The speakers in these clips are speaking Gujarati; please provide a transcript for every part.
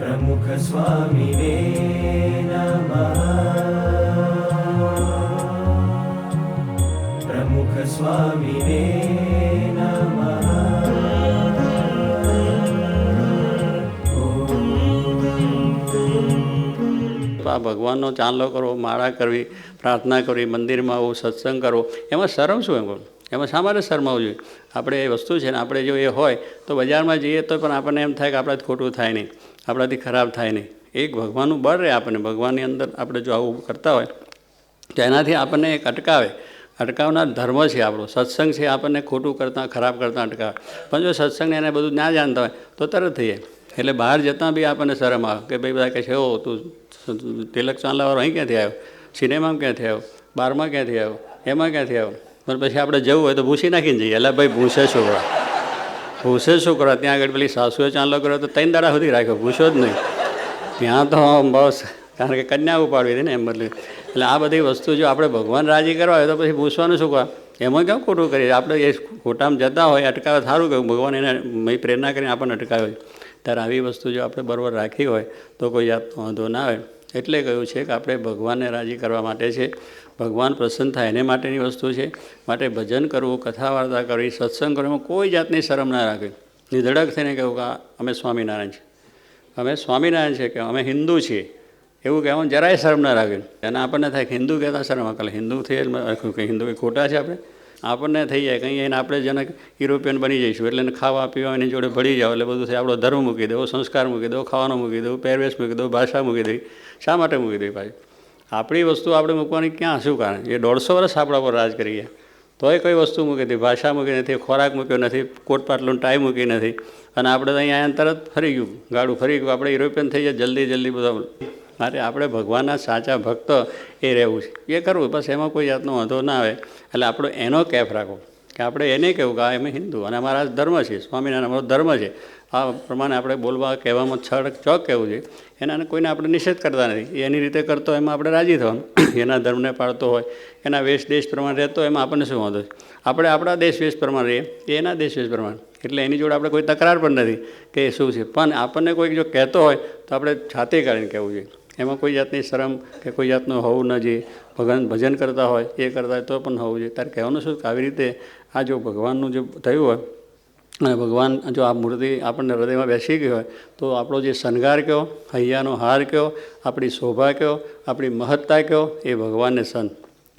प्रमुख स्वामिने नमः। प्रमुख स्वामिने नमः। આ ભગવાનનો ચાંદલો કરવો, માળા કરવી, પ્રાર્થના કરવી, મંદિરમાં આવું, સત્સંગ કરવો, એમાં શરમ શું? એમાં શા માટે શરમાવું જોઈએ? આપણે એ વસ્તુ છે ને, આપણે જો એ હોય તો બજારમાં જઈએ તો પણ આપણને એમ થાય કે આપણાથી ખોટું થાય નહીં, આપણાથી ખરાબ થાય નહીં. એક ભગવાનનું બળ રહે આપણને. ભગવાનની અંદર આપણે જો આવું કરતા હોય તો એનાથી આપણને એક અટકાવનાર ધર્મ છે આપણો. સત્સંગ છે આપણને ખોટું કરતાં, ખરાબ કરતાં અટકાવે. પણ જો સત્સંગને એને બધું ના જાણતા હોય તો તરત થઈ જાય. એટલે બહાર જતાં બી આપણને શરમ આવે કે ભાઈ બધા કહે છે, ઓ તું તિલક ચાંદલાવાળો અહીં ક્યાંથી આવ્યો, સિનેમામાં ક્યાંથી આવ્યો, બારમાં ક્યાંથી આવ્યો, એમાં ક્યાંથી આવ્યો. પણ પછી આપણે જવું હોય તો ભૂસી નાખીને જઈએ. એટલે ભાઈ ભૂસે શું કરવા? ત્યાં આગળ પેલી સાસુએ ચાંદલો કર્યો તો 3 દાડા સુધી રાખ્યો, ભૂસ્યો જ નહીં. ત્યાં તો બસ, કારણ કે કન્યા ઉપાડવી હતી ને એમ બદલે. એટલે આ બધી વસ્તુ જો આપણે ભગવાન રાજી કરવા હોય તો પછી ભૂસવાનું શું કરવા? એમાં કેમ ખોટું કરીએ? આપણે એ ખોટામાં જતા હોય, અટકાવે સારું કહ્યું. ભગવાન એને પ્રેરણા કરીને આપણને અટકાવે ત્યારે આવી વસ્તુ જો આપણે બરાબર રાખી હોય તો કોઈ જાતનો વાંધો ના આવે. એટલે કહ્યું છે કે આપણે ભગવાનને રાજી કરવા માટે છે, ભગવાન પ્રસન્ન થાય એને માટેની વસ્તુ છે. માટે ભજન કરવું, કથા વાર્તા કરવી, સત્સંગ કરવું, કોઈ જાતની શરમ ના રાખવી. નિધડક થઈને કહ્યું કે અમે સ્વામિનારાયણ છીએ, અમે સ્વામિનારાયણ છે, કે અમે હિન્દુ છીએ, એવું કહેવાનું જરાય શરમ ના રાખે. અને આપણને થાય કે હિન્દુ કહેતા શરમ આવે, હિન્દુ થઈ કે હિન્દુ એ ખોટા છે આપણે, આપણને થઈ જાય કંઈ એને આપણે જનક યુરોપિયન બની જઈશું. એટલે ખાવા પીવા એની જોડે ભળી જાવ એટલે બધું થાય. આપણો ધર્મ મૂકી દેવો, સંસ્કાર મૂકી દેવો, ખાવાનું મૂકી દેવું, પહેરવેશ મૂકી દેવું, ભાષા મૂકી દેવી. શા માટે મૂકી દેવી? પાછી આપણી વસ્તુ આપણે મૂકવાની ક્યાં શું કારણ? એ 150 વર્ષ આપણા પર રાજ કરી ગયા તોય કોઈ વસ્તુ મૂકી હતી, ભાષા મૂકી નથી, ખોરાક મૂક્યો નથી, કોટ પાટલું ટાઈ મૂકી નથી. અને આપણે તો અહીંયા તરત ફરી ગયું, ગાડું ફરી ગયું, આપણે યુરોપિયન થઈ જાય જલ્દી બધા. માટે આપણે ભગવાનના સાચા ભક્ત એ રહેવું છે, એ કરવું બસ. એમાં કોઈ જાતનો વાંધો ના આવે. એટલે આપણો એનો કેફ રાખો કે આપણે એને કહેવું કે આ અમે હિન્દુ અને અમારા ધર્મ છે, સ્વામિનારાયણ અમારો ધર્મ છે. આ પ્રમાણે આપણે બોલવા કહેવામાં ચોક કહેવું જોઈએ. એના કોઈને આપણે નિષેધ કરતા નથી. એની રીતે કરતો એમાં આપણે રાજી થવાનું. એના ધર્મને પાળતો હોય, એના વેશ દેશ પ્રમાણે રહેતો હોય, એમાં આપણને શું વાંધો છે? આપણે આપણા દેશ વેશ પ્રમાણે રહીએ, એ એના દેશ વેશ પ્રમાણે. એટલે એની જોડે આપણે કોઈ તકરાર પણ નથી કે એ શું છે. પણ આપણને કોઈક જો કહેતો હોય તો આપણે છાતી કાઢીને કહેવું જોઈએ. એમાં કોઈ જાતની શરમ કે કોઈ જાતનું હોવું ન જોઈએ. ભજન કરતા હોય, એ કરતા હોય તો પણ હોવું જોઈએ. તારે કહેવાનું શું કે આવી રીતે આ જો ભગવાનનું જો થયું હોય અને ભગવાન જો આ મૂર્તિ આપણને હૃદયમાં બેસી ગઈ હોય તો આપણો જે શણગાર કયો, હૈયાનો હાર કયો, આપણી શોભા કયો, આપણી મહત્તા કયો, એ ભગવાનને સન.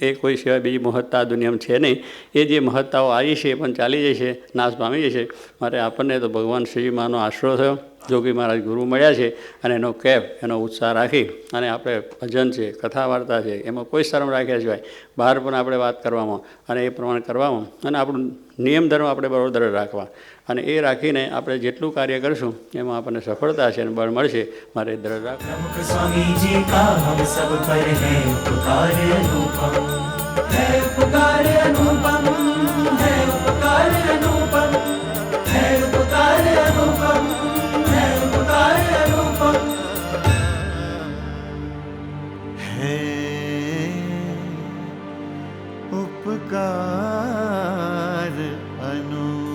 એ કોઈ સિવાય બીજી મહત્તા દુનિયામાં છે નહીં. એ જે મહત્તાઓ આવી છે એ પણ ચાલી જશે, નાશ પામી જશે. માટે આપણને તો ભગવાન શ્રીજીમાંનો આશરો થયો, જોગી મહારાજ ગુરુ મળ્યા છે. અને એનો કેફ, એનો ઉત્સાહ રાખી અને આપણે ભજન છે, કથા વાર્તા છે, એમાં કોઈ શરમ રાખ્યા સિવાય બહાર પણ આપણે વાત કરવામાં અને એ પ્રમાણે કરવામાં અને આપણું નિયમ ધર્મ આપણે બરોબર રાખવા. અને એ રાખીને આપણે જેટલું કાર્ય કરશું એમાં આપણને સફળતા છે અને બળ મળશે. મારે દ્રઢ રાખવું. प्रमुख स्वामी जी का हम सब पर है उपकार अनुपम, है उपकार अनुपम, है उपकार अनुपम, है उपकार अनुपम, है उपकार अनुपम, है उपकार अनुपम.